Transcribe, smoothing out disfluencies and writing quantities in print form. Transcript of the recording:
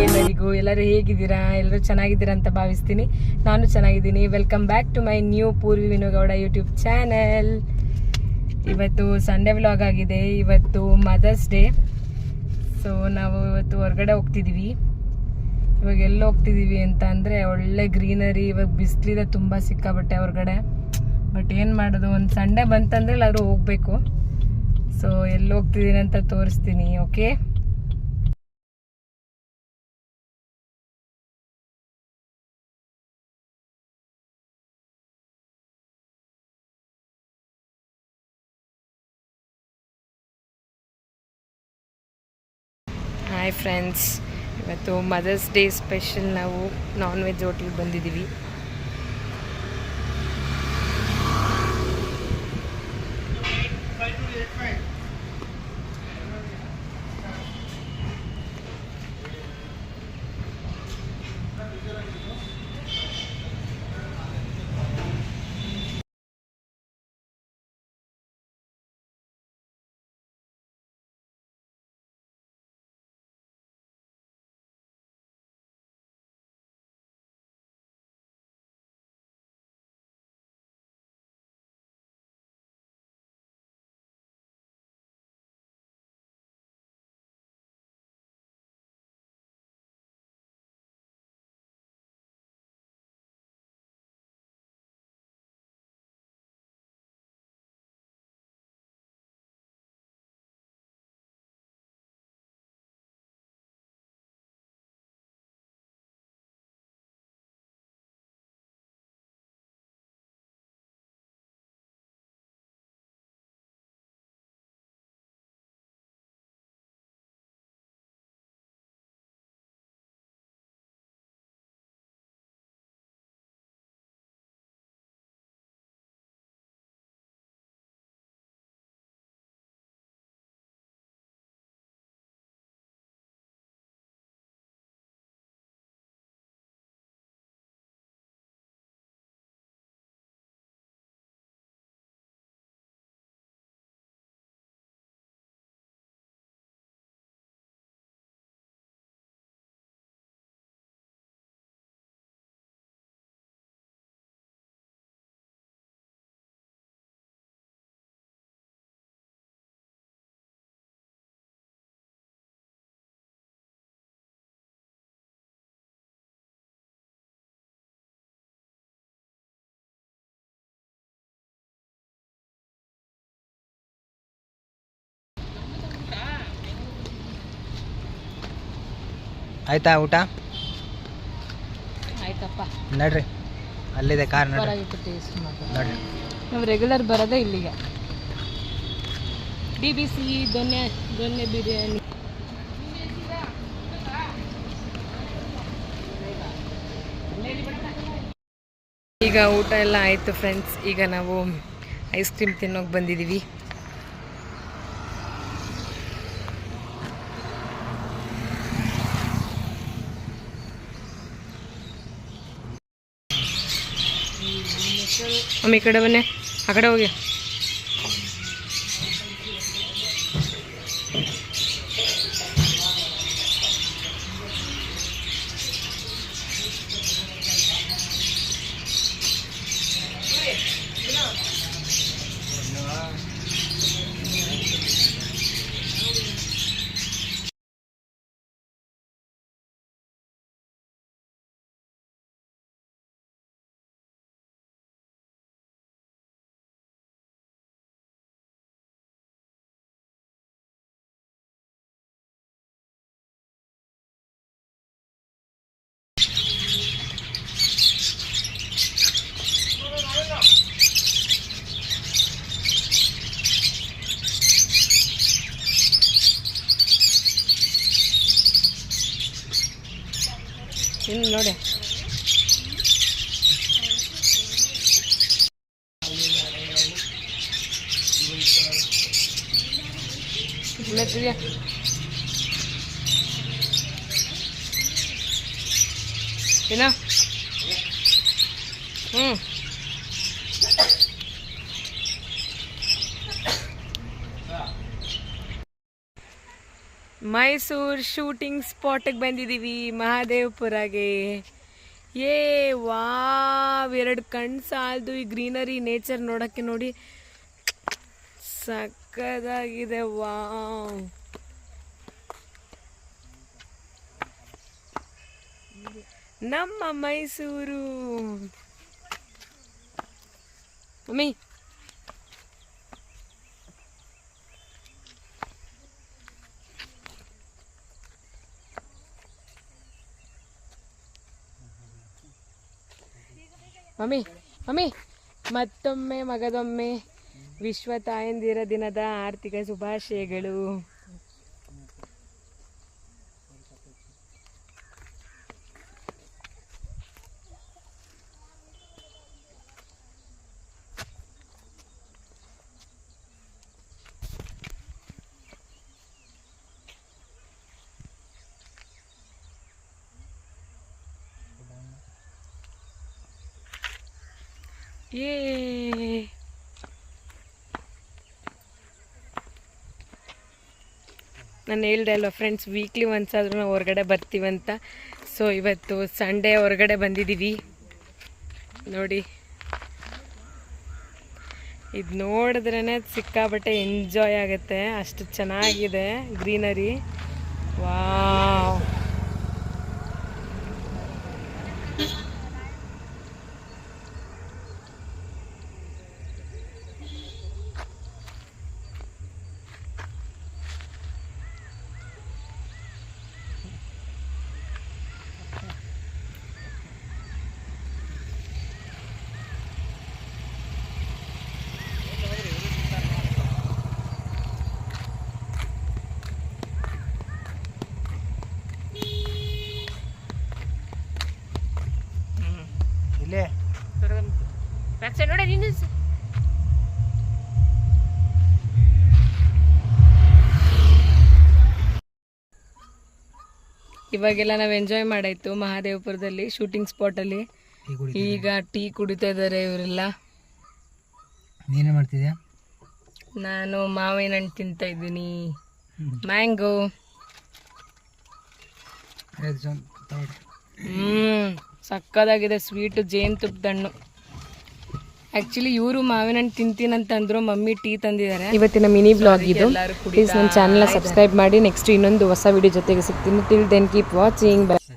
ಎಲ್ಲರಿಗೂ ಎಲ್ಲರೂ ಹೇಗಿದ್ದೀರಾ? ಎಲ್ಲರೂ ಚೆನ್ನಾಗಿದ್ದೀರಾ ಅಂತ ಭಾವಿಸ್ತೀನಿ. ನಾನು ಚೆನ್ನಾಗಿದ್ದೀನಿ. Welcome back to my new Poorvi Vinu Gowda YouTube channel. ಇವತ್ತು ಸಂಡೇ ವ್ಲಾಗ್ ಆಗಿದೆ. ಇವತ್ತು ಮದರ್ಸ್ ಡೇ. ಸೊ ನಾವು ಇವತ್ತು ಹೊರಗಡೆ ಹೋಗ್ತಿದ್ದೀವಿ. ಇವಾಗ ಎಲ್ಲಿ ಹೋಗ್ತಿದ್ದೀವಿ ಅಂತ ಅಂದರೆ ಒಳ್ಳೆ ಗ್ರೀನರಿ. ಇವಾಗ ಬಿಸಿಲಿದೆ ತುಂಬ ಸಿಕ್ಕಾಬಟ್ಟೆ ಹೊರಗಡೆ. ಬಟ್ ಏನು ಮಾಡೋದು, ಒಂದು ಸಂಡೇ ಬಂತಂದರೆ ಎಲ್ಲರೂ ಹೋಗಬೇಕು. ಸೊ ಎಲ್ಲಿ ಹೋಗ್ತಿದ್ದೀನಿ ಅಂತ ತೋರಿಸ್ತೀನಿ. ಓಕೆ, ಹಾಯ್ ಫ್ರೆಂಡ್ಸ್, ಇವತ್ತು ಮದರ್ಸ್ ಡೇ ಸ್ಪೆಷಲ್. ನಾವು ನಾನ್ ವೆಜ್ ಹೋಟ್ಲಿಗೆ ಬಂದಿದ್ದೀವಿ. ಆಯ್ತಾ ಊಟ? ಆಯ್ತಪ್ಪ, ನಡ್ರಿ, ಅಲ್ಲಿದೆ ಕಾರ್. ಟೇಸ್ಟ್ ನಡ್ರಿ, ನಾವು ರೆಗ್ಯುಲರ್ ಬರೋದೇ ಇಲ್ಲಿಗೆ. DBC ದೊನ್ನೆ ಬಿರಿಯಾನಿ. ಈಗ ಊಟ ಎಲ್ಲ ಆಯಿತು ಫ್ರೆಂಡ್ಸ್. ಈಗ ನಾವು ಐಸ್ ಕ್ರೀಮ್ ತಿನ್ನೋಕೆ ಬಂದಿದ್ದೀವಿ. ಅಮ್ಮ ಈ ಕಡೆ ಬನ್ನಿ, ಆ ಕಡೆ ಹೋಗಿ. ಇನ್ನು ನೋಡಿ, ಮೆತ್ತಿಗೆ ಏನ? ಮೈಸೂರು ಶೂಟಿಂಗ್ ಸ್ಪಾಟಿಗೆ ಬಂದಿದ್ದೀವಿ, ಮಹಾದೇವಪುರಗೆ. ಏ ವಾವ್, 2 ಕಣ್ಣು ಸಾಲದು ಈ ಗ್ರೀನರಿ ನೇಚರ್ ನೋಡೋಕ್ಕೆ. ನೋಡಿ ಸಕ್ಕದಾಗಿದೆ, ವಾವ್. ನಮ್ಮ ಮೈಸೂರು. ಮಮ್ಮಿ ಮಮ್ಮಿ ಮಮ್ಮಿ ಮತ್ತೊಮ್ಮೆ ಮಗದೊಮ್ಮೆ ವಿಶ್ವ ತಾಯಂದಿರ ದಿನದ ಆರ್ಥಿಕ ಶುಭಾಶಯಗಳು. ಏ ನಾನು ಹೇಳ್ದೆ ಅಲ್ವ ಫ್ರೆಂಡ್ಸ್, ವೀಕ್ಲಿ ಒನ್ಸ್ ಆದರೂ ನಾವು ಹೊರಗಡೆ ಬರ್ತೀವಂತ. ಸೊ ಇವತ್ತು ಸಂಡೇ ಹೊರಗಡೆ ಬಂದಿದ್ದೀವಿ. ನೋಡಿ, ಇದು ನೋಡಿದ್ರೇ ಸಿಕ್ಕಾಬಟ್ಟೆ ಎಂಜಾಯ್ ಆಗುತ್ತೆ, ಅಷ್ಟು ಚೆನ್ನಾಗಿದೆ ಗ್ರೀನರಿ. ವಾವ್. ಇಲ್ಲೇ ನೋಡ ನೀನು. ಇವಾಗೆಲ್ಲ ನಾವು ಎಂಜಾಯ್ ಮಾಡಾಯ್ತು ಮಹಾದೇವಪುರದಲ್ಲಿ ಶೂಟಿಂಗ್ ಸ್ಪಾಟಲ್ಲಿ. ಈಗ ಟೀ ಕುಡಿತಾ ಇದ್ದಾರೆ ಇವರೆಲ್ಲ. ನೀನೇ ಮಾಡ್ತಿದ್ಯಾ? ನಾನು ಮಾವಿನ ಹಣ್ಣು ತಿಂತಾ ಇದ್ದೀನಿ, ಮ್ಯಾಂಗೋ. ಸಕ್ಕದಾಗಿದೆ ಸ್ವೀಟು, ಜೇನುತುಪ್ಪದ ಹಣ್ಣು. ಆ್ಯಕ್ಚುಲಿ ಇವರು ಮಾವಿನ ಹಣ್ಣು ತಿಂತೀನಂತಂದ್ರು, ಮಮ್ಮಿ ಟೀ ತಂದಿದ್ದಾರೆ. ಇವತ್ತಿನ ಮಿನಿ ಬ್ಲಾಗ್ ಇದು. ಪ್ಲೀಸ್ ನನ್ನ ಚಾನಲ್ನ ಸಬ್ಸ್ಕ್ರೈಬ್ ಮಾಡಿ. ನೆಕ್ಸ್ಟ್ ಇನ್ನೊಂದು ಹೊಸ ವಿಡಿಯೋ ಜೊತೆಗೆ ಸಿಗ್ತೀನಿ. Till then keep watching.